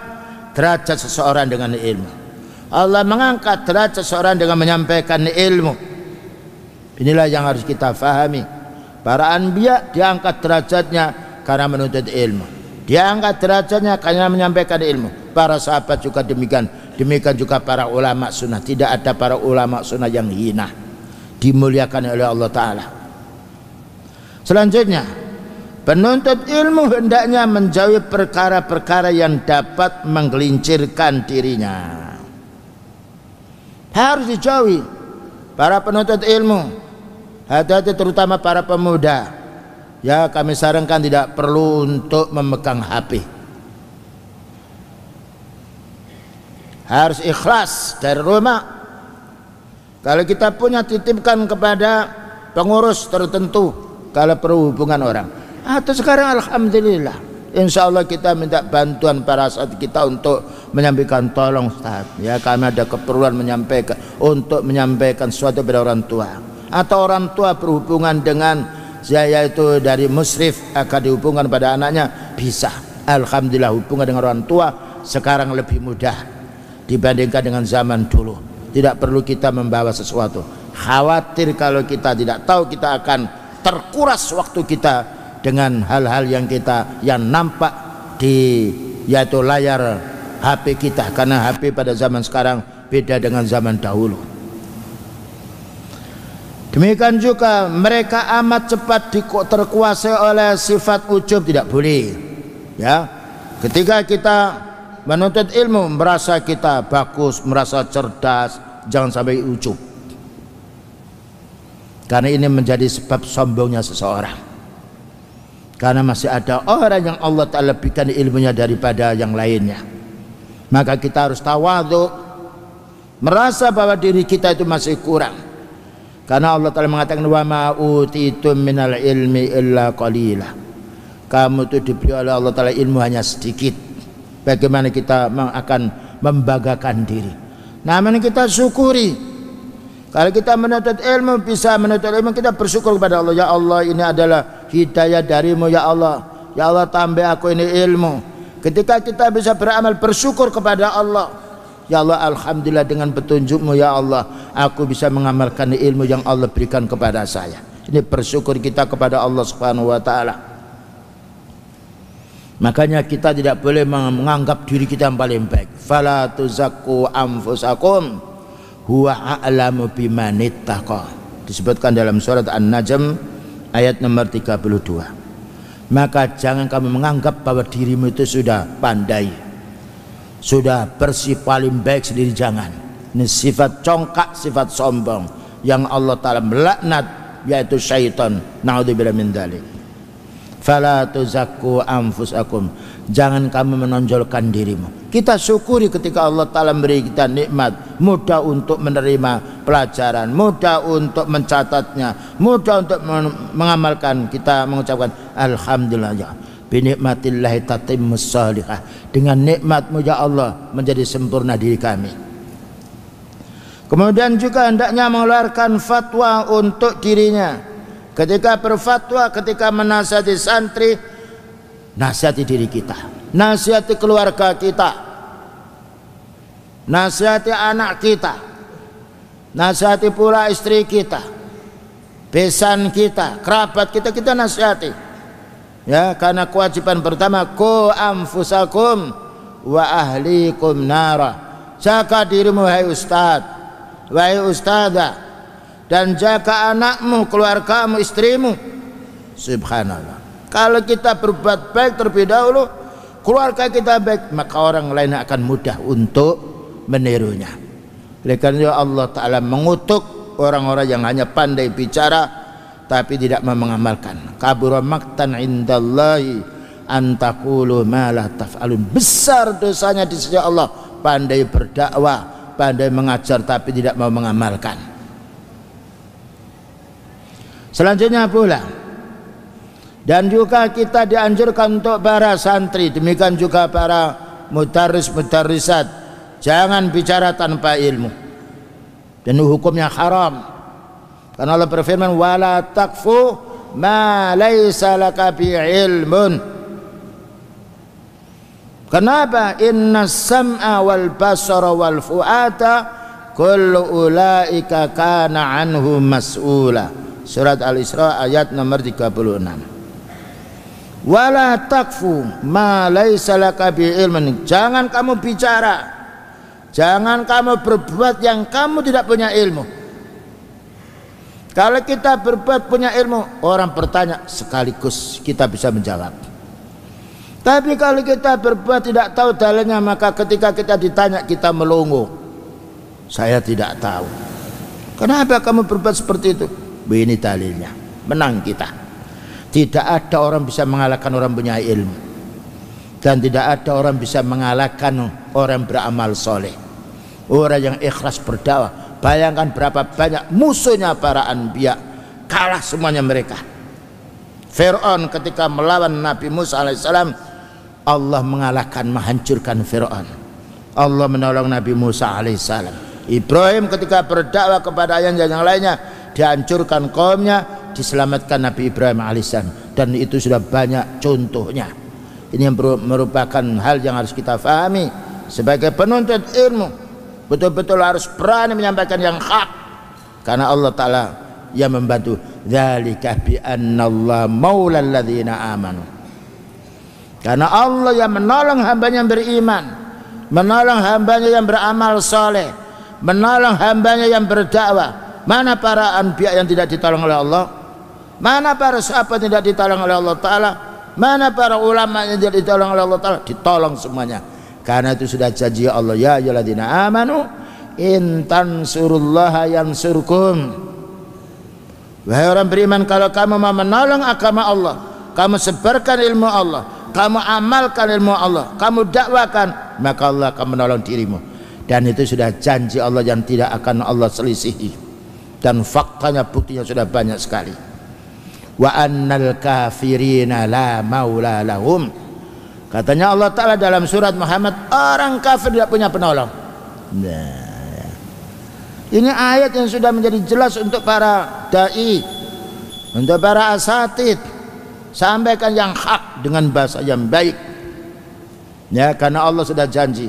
derajat seseorang dengan ilmu, Allah mengangkat derajat seseorang dengan menyampaikan ilmu. Inilah yang harus kita fahami. Para anbiya diangkat derajatnya karena menuntut ilmu, diangkat derajatnya karena menyampaikan ilmu. Para sahabat juga demikian. Demikian juga para ulama sunnah. Tidak ada para ulama sunnah yang hina, dimuliakan oleh Allah Ta'ala. Selanjutnya, penuntut ilmu hendaknya menjauhi perkara-perkara yang dapat menggelincirkan dirinya. Harus dijauhi para penuntut ilmu. Hati-hati terutama para pemuda. Ya, kami sarankan tidak perlu untuk memegang HP. Harus ikhlas dari rumah. Kalau kita punya, titipkan kepada pengurus tertentu kalau perlu hubungan orang. Atau sekarang alhamdulillah, insya Allah kita minta bantuan para sahabat kita untuk menyampaikan, tolong Ustaz, ya kami ada keperluan menyampaikan sesuatu kepada orang tua, atau orang tua berhubungan dengan saya, yaitu dari musyrif akan dihubungkan pada anaknya, bisa. Alhamdulillah hubungan dengan orang tua sekarang lebih mudah dibandingkan dengan zaman dulu. Tidak perlu kita membawa sesuatu. Khawatir kalau kita tidak tahu, kita akan terkuras waktu kita dengan hal-hal yang nampak di yaitu layar HP kita, karena HP pada zaman sekarang beda dengan zaman dahulu. Demikian juga mereka amat cepat terkuasai oleh sifat ujub, tidak boleh. Ya, ketika kita menuntut ilmu merasa kita bagus, merasa cerdas, jangan sampai ujub, karena ini menjadi sebab sombongnya seseorang. Karena masih ada orang yang Allah Ta'ala lebihkan ilmunya daripada yang lainnya. Maka kita harus tawadhu, merasa bahwa diri kita itu masih kurang. Karena Allah Ta'ala mengatakan wa ma utitum minal ilmi illa qalila. Kamu itu diberi oleh Allah Ta'ala ilmu hanya sedikit. Bagaimana kita akan membanggakan diri? Namun kita syukuri. Kalau kita menuntut ilmu, bisa menuntut ilmu, kita bersyukur kepada Allah. Ya Allah, ini adalah hidayah darimu ya Allah. Ya Allah, tambah aku ini ilmu. Ketika kita bisa beramal, bersyukur kepada Allah. Ya Allah, alhamdulillah dengan petunjukmu ya Allah, aku bisa mengamalkan ilmu yang Allah berikan kepada saya. Ini bersyukur kita kepada Allah Subhanahu wa ta'ala. Makanya kita tidak boleh menganggap diri kita yang paling baik. Fala tuzakku anfusakum huwa a'lamu biman ittaqa. Disebutkan dalam surat An-Najm ayat nomor 32. Maka jangan kamu menganggap bahwa dirimu itu sudah pandai, sudah bersih, paling baik sendiri. Jangan. Ini sifat congkak, sifat sombong yang Allah Ta'ala melaknat, yaitu syaitan. Na'udzubillah min dzalik. Fala tuzakku anfusakum, jangan kamu menonjolkan dirimu. Kita syukuri ketika Allah Ta'ala memberi kita nikmat, mudah untuk menerima pelajaran, mudah untuk mencatatnya, mudah untuk mengamalkan. Kita mengucapkan alhamdulillah ya binikmatillahi tatimmus salihah. Dengan nikmatmu ya Allah menjadi sempurna diri kami. Kemudian juga hendaknya mengeluarkan fatwa untuk dirinya. Ketika berfatwa, ketika menasihati santri, nasihati diri kita, nasihati keluarga kita, nasihati anak kita, nasihati pula istri kita, besan kita, kerabat kita, kita nasihati. Ya, karena kewajiban pertama qu anfusakum wa ahlikum nara. Jaga dirimu wahai ustaz, wahai ustazah, dan jaga anakmu, keluargamu, istrimu. Subhanallah. Kalau kita berbuat baik terlebih dahulu, keluarga kita baik, maka orang lain akan mudah untuk menirunya. Oleh karena Allah Ta'ala mengutuk orang-orang yang hanya pandai bicara tapi tidak mau mengamalkan. Kabura maqtan indallahi an taqulu ma la taf'alun. Besar dosanya di sisi Allah pandai berdakwah, pandai mengajar tapi tidak mau mengamalkan. Selanjutnya pula, dan juga kita dianjurkan untuk para santri, demikian juga para mudarris-mudarrisat, jangan bicara tanpa ilmu. Dan hukumnya haram. Karena Allah berfirman, wala taqfu ma laysa laka bi ilmun. Kenapa? Inna sam'a wal basara wal fu'ata kullu ulaika kana anhu mas'ula. Surat Al-Isra ayat nomor 36. Wala taqfu ma laysa laka bi ilmin. Jangan kamu bicara, jangan kamu berbuat yang kamu tidak punya ilmu. Kalau kita berbuat punya ilmu, orang bertanya sekaligus kita bisa menjawab. Tapi kalau kita berbuat tidak tahu dalilnya, maka ketika kita ditanya kita melongo. Saya tidak tahu. Kenapa kamu berbuat seperti itu? Ini dalilnya, menang kita. Tidak ada orang bisa mengalahkan orang punya ilmu, dan tidak ada orang bisa mengalahkan orang beramal soleh, orang yang ikhlas berdakwah. Bayangkan berapa banyak musuhnya para anbiya, kalah semuanya mereka. Fir'aun ketika melawan Nabi Musa alaihissalam, Allah mengalahkan, menghancurkan Fir'aun. Allah menolong Nabi Musa alaihissalam. Ibrahim ketika berdakwah kepada yang lainnya, dihancurkan kaumnya, diselamatkan Nabi Ibrahim alaihissalam. Dan itu sudah banyak contohnya. Ini yang merupakan hal yang harus kita fahami sebagai penuntut ilmu. Betul-betul harus berani menyampaikan yang hak, karena Allah Ta'ala yang membantu. Dzalika bi annallaha maulal ladzina amanu. Karena Allah yang menolong hambanya yang beriman, menolong hambanya yang beramal soleh, menolong hambanya yang berdakwah. Mana para anbiya yang tidak ditolong oleh Allah? Mana para sahabat yang tidak ditolong oleh Allah Ta'ala? Mana para ulama yang tidak ditolong oleh Allah Ta'ala? Ditolong semuanya. Karena itu sudah janji Allah, ya ayyuhalladzina amanu in tansurullaha yansurkum. Wahai orang beriman, kalau kamu mau menolong agama Allah, kamu sebarkan ilmu Allah, kamu amalkan ilmu Allah, kamu dakwakan, maka Allah akan menolong dirimu. dan itu sudah janji Allah yang tidak akan Allah selisihi, dan faktanya buktinya sudah banyak sekali. Wa annal kafirina la maula lahum, katanya Allah Ta'ala dalam surat Muhammad, orang kafir tidak punya penolong. Nah, ini ayat yang sudah menjadi jelas untuk para dai, untuk para asatid. Sampaikan yang hak dengan bahasa yang baik, ya, karena Allah sudah janji,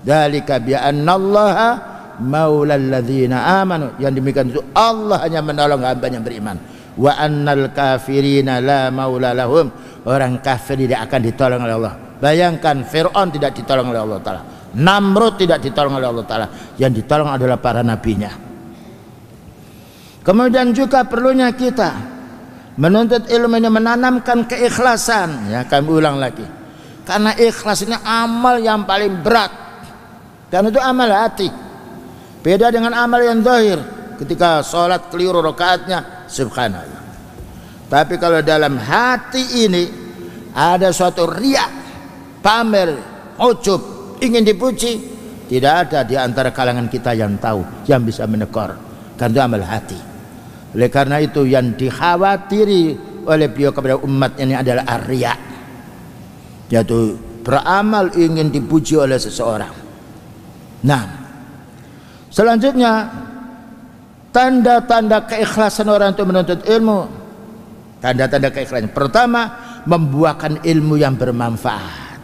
dzalika bi annallaha maulal ladzina amanu, yang demikian itu Allah hanya menolong hamba yang beriman. Wa annal kafirina la maula lahum, orang kafir tidak akan ditolong oleh Allah. Bayangkan, Fir'aun tidak ditolong oleh Allah Ta'ala, Namrud tidak ditolong oleh Allah Ta'ala, yang ditolong adalah para nabinya. Kemudian juga perlunya kita menuntut ilmu ini menanamkan keikhlasan, ya, kami ulang lagi, karena ikhlas ini amal yang paling berat, dan itu amal hati, beda dengan amal yang zahir. Ketika sholat keliru rakaatnya, subhanallah. Tapi kalau dalam hati ini ada suatu riak, pamer, ujub, ingin dipuji, tidak ada di antara kalangan kita yang tahu, yang bisa menegur, karena itu amal hati. Oleh karena itu yang dikhawatiri oleh beliau kepada umat ini adalah ar-riya, yaitu beramal ingin dipuji oleh seseorang. Nah, selanjutnya tanda-tanda keikhlasan orang untuk menuntut ilmu. Tanda-tanda keikhlasan pertama, membuahkan ilmu yang bermanfaat.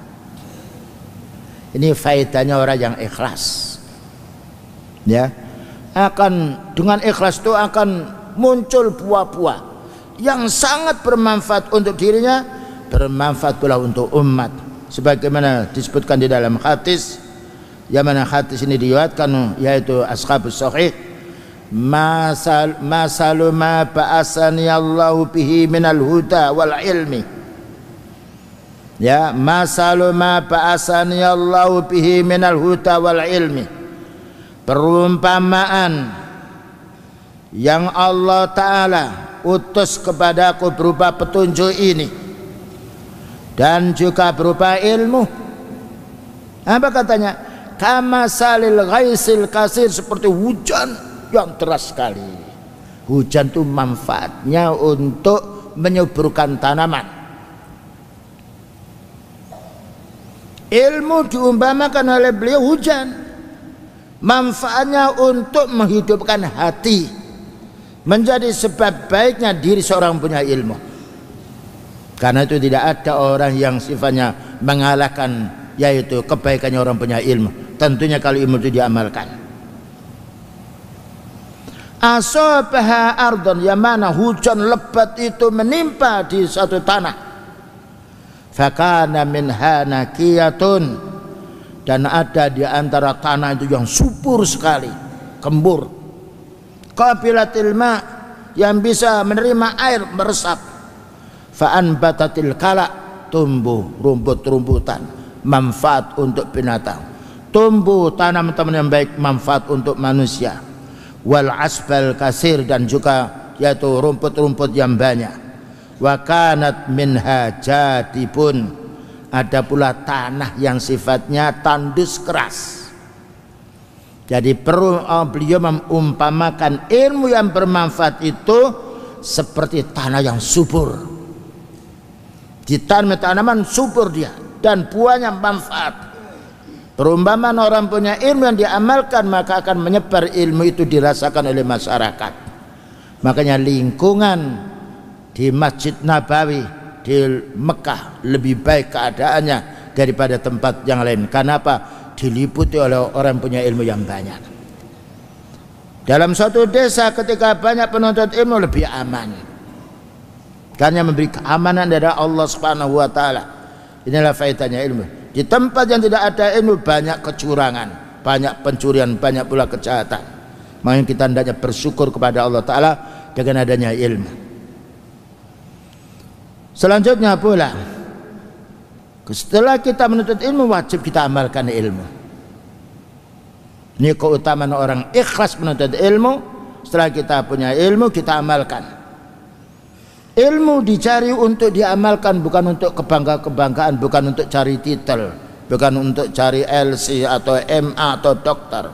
Ini faedahnya orang yang ikhlas, ya, akan dengan ikhlas itu akan muncul buah-buah yang sangat bermanfaat untuk dirinya, bermanfaat pula untuk umat, sebagaimana disebutkan di dalam hadis, yang mana hadis ini diriwayatkan yaitu ashabus sahih, masalu ma ba'asani Allahu bihi minal huda wal ilmi, ya, masalu ma ba'asani Allahu bihi minal huda wal ilmi, perumpamaan yang Allah Ta'ala utus kepadaku berupa petunjuk ini dan juga berupa ilmu. Apa katanya? Kama salil ghaisil kasir, seperti hujan yang deras sekali. Hujan itu manfaatnya untuk menyuburkan tanaman. Ilmu diumpamakan oleh beliau hujan, manfaatnya untuk menghidupkan hati, menjadi sebab baiknya diri seorang punya ilmu. Karena itu tidak ada orang yang sifatnya mengalahkan, yaitu kebaikannya orang punya ilmu, tentunya kalau ilmu itu diamalkan. Asabaha ardon, yang mana hujan lebat itu menimpa di satu tanah, fakana minha nakiyatun, dan ada di antara tanah itu yang subur sekali, gembur, qabilatil ma, yang bisa menerima air meresap, fa'an batatil kala, tumbuh rumput-rumputan, manfaat untuk binatang, tumbuh tanaman-tanaman yang baik, manfaat untuk manusia, wal asbal kasir, dan juga yaitu rumput-rumput yang banyak, wa kanat minha jadibun, ada pula tanah yang sifatnya tandus keras. Jadi perlu beliau mengumpamakan ilmu yang bermanfaat itu seperti tanah yang subur. Ditanam tanaman subur dia dan buahnya manfaat. Perumpamaan orang punya ilmu yang diamalkan, maka akan menyebar ilmu itu dirasakan oleh masyarakat. Makanya lingkungan di Masjid Nabawi di Mekah lebih baik keadaannya daripada tempat yang lain. Karena apa? Diliputi oleh orang punya ilmu yang banyak. Dalam suatu desa ketika banyak penuntut ilmu lebih aman, karena memberi keamanan dari Allah Subhanahu wa Ta'ala. Inilah faedahnya ilmu. Di tempat yang tidak ada ilmu banyak kecurangan, banyak pencurian, banyak pula kejahatan. Makanya kita hendaknya bersyukur kepada Allah Ta'ala dengan adanya ilmu. Selanjutnya pula, setelah kita menuntut ilmu, wajib kita amalkan ilmu. Ini keutamaan orang ikhlas menuntut ilmu. Setelah kita punya ilmu, kita amalkan. Ilmu dicari untuk diamalkan, bukan untuk kebanggaan, bukan untuk cari titel, bukan untuk cari LC atau MA atau dokter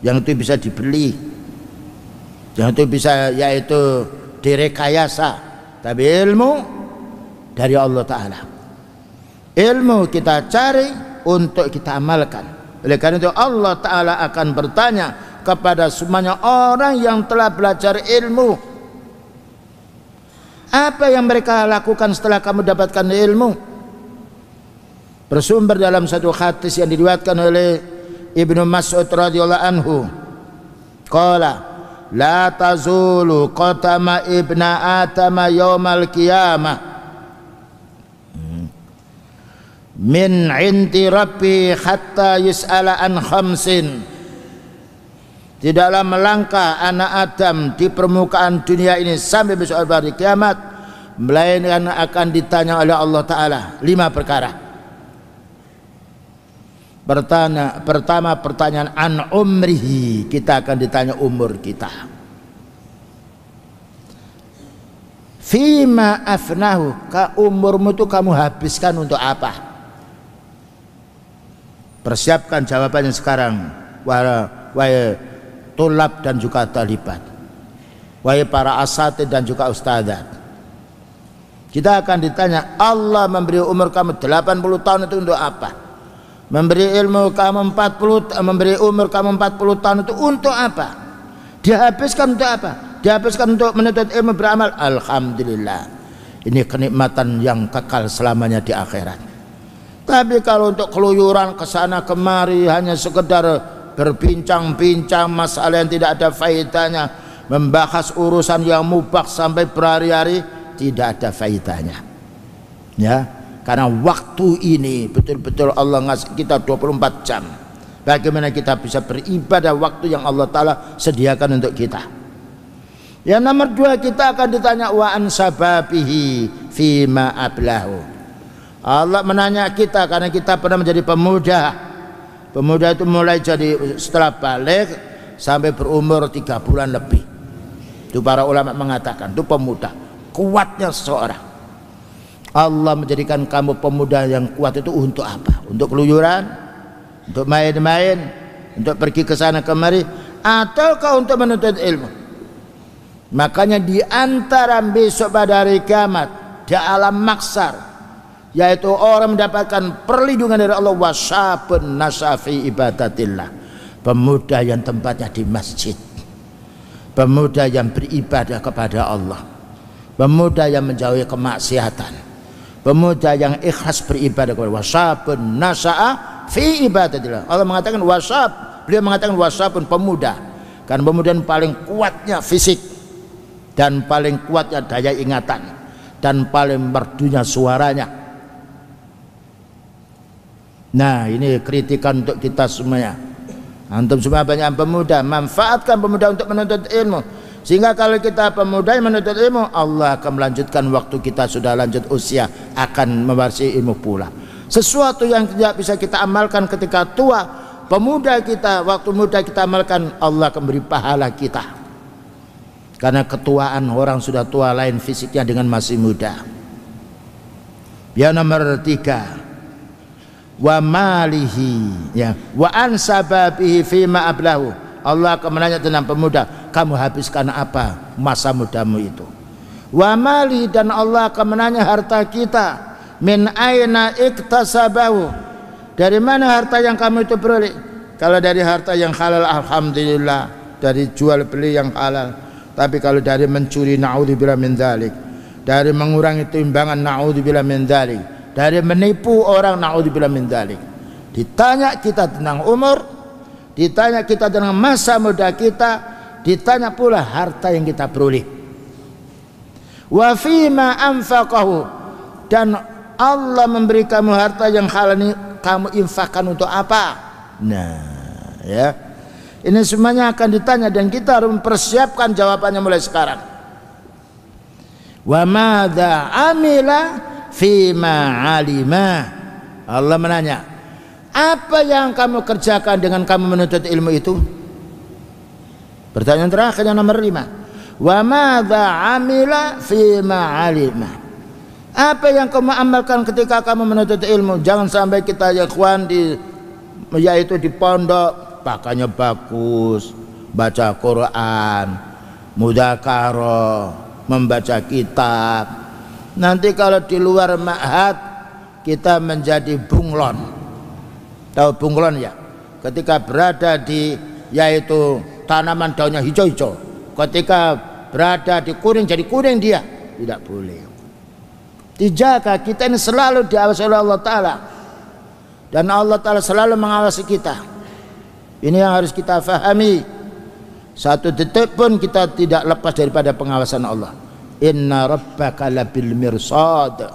yang itu bisa dibeli, yang itu bisa yaitu direkayasa, tapi ilmu dari Allah Ta'ala. Ilmu kita cari untuk kita amalkan. Oleh karena itu Allah Ta'ala akan bertanya kepada semuanya orang yang telah belajar ilmu, apa yang mereka lakukan setelah kamu dapatkan ilmu? Bersumber dalam satu hadis yang diriwayatkan oleh Ibnu Mas'ud radhiyallahu anhu, qala la tazulu qatama ibna atama yaumal qiyamah min indi rabbi hatta yus'ala an khamsin. Tidaklah melangkah anak Adam di permukaan dunia ini sampai besok hari kiamat, melainkan akan ditanya oleh Allah Ta'ala 5 perkara. Pertama pertanyaan an umrihi, kita akan ditanya umur kita. Fima afnahu, umurmu itu kamu habiskan untuk apa? Persiapkan jawabannya sekarang, wahai tulab dan juga talibat, wahai para asatid dan juga ustadzat. Kita akan ditanya, Allah memberi umur kamu 80 tahun itu untuk apa? Memberi ilmu kamu 40, memberi umur kamu 40 tahun itu untuk apa? Dihabiskan untuk apa? Dihabiskan untuk menuntut ilmu, beramal. Alhamdulillah, ini kenikmatan yang kekal selamanya di akhirat. Tapi kalau untuk keluyuran kesana kemari, hanya sekedar berbincang-bincang masalah yang tidak ada faedahnya, membahas urusan yang mubah sampai berhari-hari, tidak ada faedahnya. Ya, karena waktu ini betul-betul Allah ngasih kita 24 jam. Bagaimana kita bisa beribadah waktu yang Allah Ta'ala sediakan untuk kita? Yang nomor 2, kita akan ditanya wa an sababihi fima ablahu. Allah menanya kita karena kita pernah menjadi pemuda. Pemuda itu mulai jadi setelah balik sampai berumur 3 bulan lebih. Itu para ulama mengatakan itu pemuda, kuatnya seseorang. Allah menjadikan kamu pemuda yang kuat itu untuk apa? Untuk keluyuran, untuk main-main, untuk pergi ke sana kemari, ataukah untuk menuntut ilmu? Makanya di antara besok pada hari kiamat di alam mahsyar, yaitu orang mendapatkan perlindungan dari Allah, wasyabun nasafi ibadatillah, pemuda yang tempatnya di masjid, pemuda yang beribadah kepada Allah, pemuda yang menjauhi kemaksiatan, pemuda yang ikhlas beribadah kepada Allah. Wasyabun nasa'a fi ibadatillah. Allah mengatakan wasyab, beliau mengatakan wasyabun, pemuda, karena pemuda yang paling kuatnya fisik dan paling kuatnya daya ingatan dan paling merdunya suaranya. Nah, ini kritikan untuk kita semuanya. Antum semua banyak pemuda, manfaatkan pemuda untuk menuntut ilmu, sehingga kalau kita pemuda yang menuntut ilmu, Allah akan melanjutkan waktu kita sudah lanjut usia, akan mewarisi ilmu pula. Sesuatu yang tidak bisa kita amalkan ketika tua, pemuda kita waktu muda kita amalkan, Allah akan beri pahala kita. Karena ketuaan, orang sudah tua lain fisiknya dengan masih muda. Yang nomor 3, wa malihi, ya, wa an sababihi fima ablahu. Allah akan menanya tentang pemuda, kamu habiskan apa masa mudamu itu? Wa mali, dan Allah akan menanya harta kita, min aina iktasabahu, dari mana harta yang kamu itu peroleh? Kalau dari harta yang halal, alhamdulillah, dari jual beli yang halal. Tapi kalau dari mencuri, naudzubillah min dzalik, dari mengurangi timbangan, naudzubillah min dzalik, dari menipu orang, naudzubillah min dzalik. Ditanya kita tentang umur, ditanya kita tentang masa muda kita, ditanya pula harta yang kita peroleh. Wa fima anfaqahu, dan Allah memberi kamu harta yang halal ini, kamu infakkan untuk apa? Nah, ya, ini semuanya akan ditanya dan kita harus mempersiapkan jawabannya mulai sekarang. Wa madza amila fima alima. Allah menanya, apa yang kamu kerjakan dengan kamu menuntut ilmu itu? Pertanyaan terakhir yang nomor 5. Wa madza amila fima alima. Apa yang kamu amalkan ketika kamu menuntut ilmu? Jangan sampai kita ya ikhwan yaitu di pondok pakainya bagus, baca Quran, mudzakarah, membaca kitab. Nanti kalau di luar ma'had kita menjadi bunglon. Tahu bunglon ya? Ketika berada di yaitu tanaman daunnya hijau-hijau, ketika berada di kuning jadi kuning dia, tidak boleh. Dijaga, kita ini selalu diawasi oleh Allah Ta'ala, dan Allah Ta'ala selalu mengawasi kita. Ini yang harus kita fahami. Satu detik pun kita tidak lepas daripada pengawasan Allah. Inna rabbaka labil mirsad.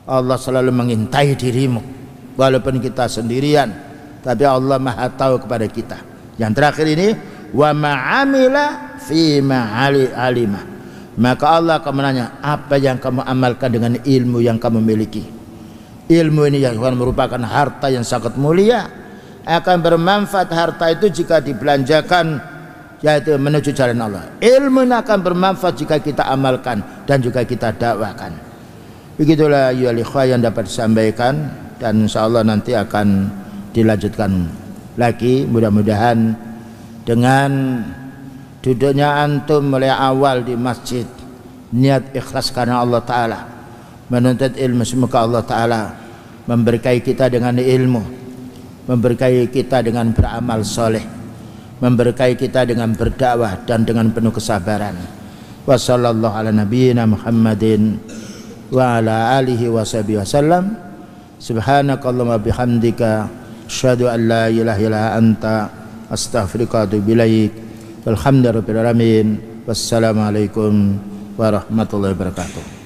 Allah selalu mengintai dirimu walaupun kita sendirian, tapi Allah Maha tahu kepada kita. Yang terakhir ini, wa ma'amila fi ma'alima. Maka Allah akan menanya, apa yang kamu amalkan dengan ilmu yang kamu miliki? Ilmu ini yang merupakan harta yang sangat mulia, akan bermanfaat harta itu jika dibelanjakan yaitu menuju jalan Allah. Ilmu ini akan bermanfaat jika kita amalkan dan juga kita dakwakan. Begitulah ya ikhwah yang dapat disampaikan, dan insyaallah nanti akan dilanjutkan lagi, mudah-mudahan dengan duduknya antum mulai awal di masjid, niat ikhlas karena Allah Ta'ala, menuntut ilmu. Semoga Allah Ta'ala memberkahi kita dengan ilmu, memberkahi kita dengan beramal soleh, memberkahi kita dengan berdakwah dan dengan penuh kesabaran. Wa sallallahu ala nabiyyina Muhammadin wa ala alihi wa sahbihi wasallam. Subhanakallahumma bihamdika asyhadu an la ilaha illa anta astaghfiruka wa atubu ilaik. Alhamdulillahirabbil alamin. Wassalamualaikum warahmatullahi wabarakatuh.